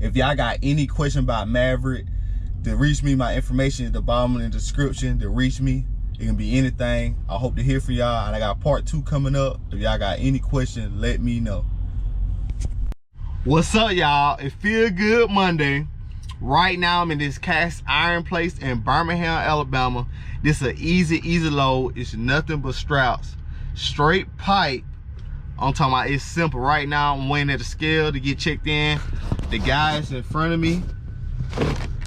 If y'all got any question about Maverick, to reach me, my information at the bottom in the description. To reach me, it can be anything. I hope to hear from y'all, and I got part 2 coming up. If y'all got any questions, let me know. What's up, y'all? It feel good Monday. Right now I'm in this cast iron place in Birmingham, Alabama. This is an easy load. It's nothing but straps, straight pipe. I'm talking about it's simple. Right now I'm waiting at the scale to get checked in. The guy's in front of me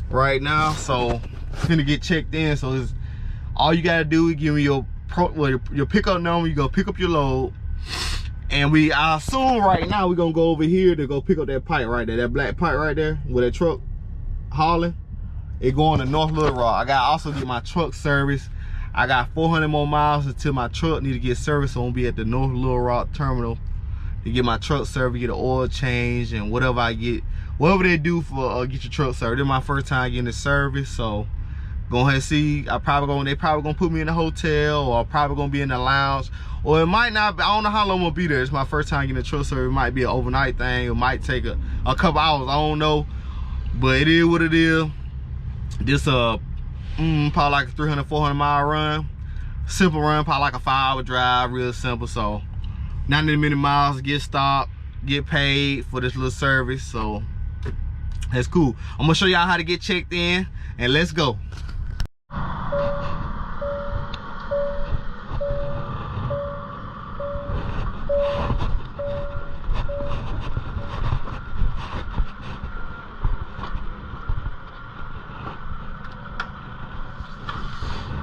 right now, so it's gonna get checked in. So it's all you gotta do is give me your pickup number. You go pick up your load, and I assume right now we're gonna go over here to go pick up that pipe right there, that black pipe right there with that truck hauling. It going to North Little Rock. I gotta also get my truck serviced. I got 400 more miles until my truck need to get serviced, so I'm gonna be at the North Little Rock terminal to get my truck serviced, get an oil change, and whatever I get, whatever they do for get your truck serviced. This is my first time getting the service, so go ahead and see. They probably gonna put me in a hotel, or probably gonna be in the lounge, or it might not be. I don't know how long I'm gonna be there. It's my first time getting a truck service. It might be an overnight thing. It might take a couple hours. I don't know, but it is what it is. This probably like a 300-400 mile run, simple run, probably like a 5-hour drive, real simple. So 90 minute miles, get stopped, get paid for this little service. So that's cool. I'm gonna show y'all how to get checked in, and let's go.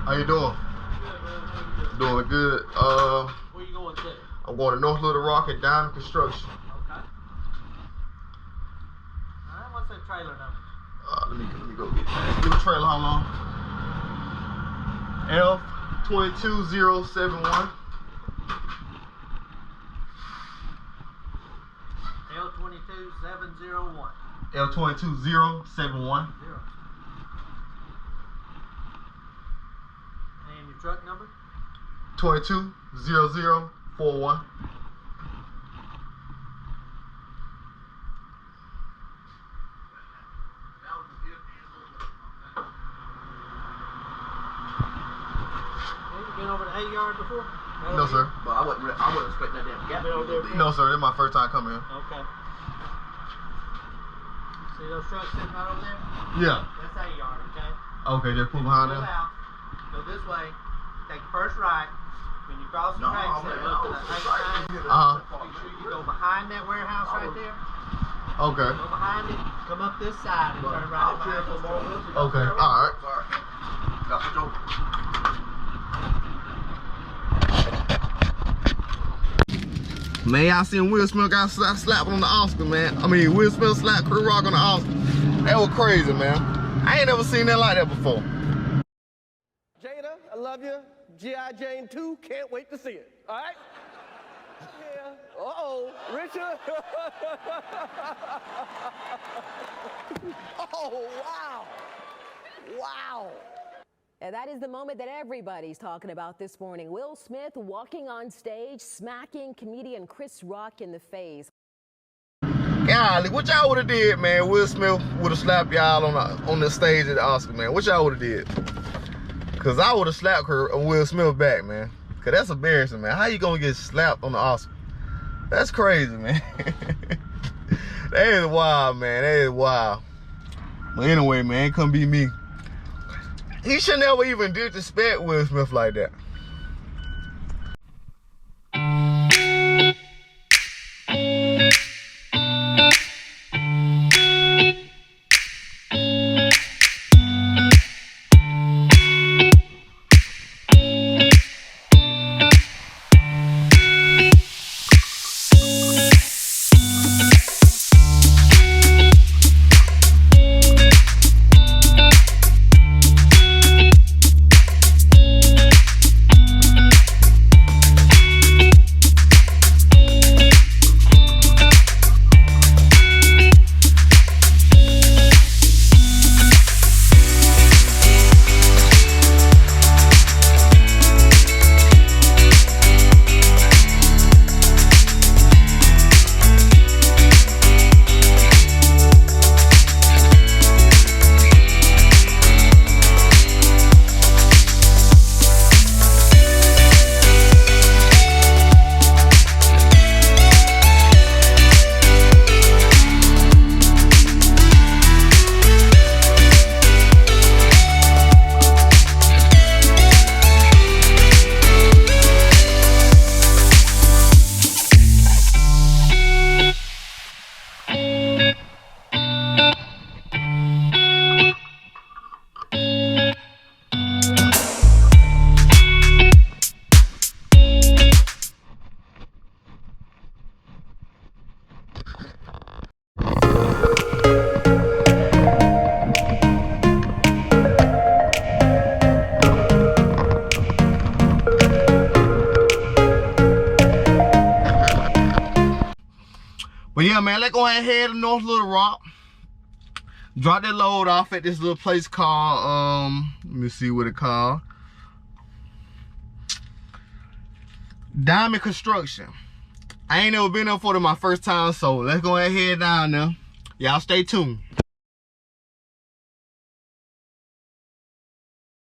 How you doing? Good, doing good. Where you going to? I'm going to North Little Rock and Diamond Construction. Okay. Alright, what's that trailer number? Let me go get that. Give the trailer how long? L22071. L22701. L22071. And your truck number? 220041. Been over the 8 yard before? No, sir. But I wasn't expecting that damn gap. Been over there before? No, sir. This is my first time coming here. Okay. See those trucks sitting right over there? Yeah. That's 8 yard, okay? Okay, just pull behind Pull them. out. Go this way. Take the first right. When you cross the tracks, look to the right side. Make sure you go behind that warehouse right there. Okay. Go behind it. Come up this side and turn right behind those trucks. Okay. All right. That's what you're... Man, y'all seen Will Smith got slapped on the Oscar, man. I mean, Will Smith slapped Chris Rock on the Oscar. That was crazy, man. I ain't never seen that like that before. Jada, I love you. G.I. Jane 2, can't wait to see it. All right? Yeah. Uh-oh, Richard. Oh, wow. Wow. And that is the moment that everybody's talking about this morning. Will Smith walking on stage, smacking comedian Chris Rock in the face. Golly, what y'all would have did, man? Will Smith would have slapped y'all on the stage at the Oscar, man. What y'all would have did? Cause I would have slapped Will Smith back, man. Cause that's embarrassing, man. How you gonna get slapped on the Oscar? That's crazy, man. That is wild, man. That is wild. But anyway, man, it couldn't be me. He should never even disrespect Will Smith like that. But yeah, man, let's go ahead and head to North Little Rock. Drop that load off at this little place called, let me see what it called. Diamond Construction. I ain't never been there for my first time, so let's go ahead and head down there. Y'all stay tuned.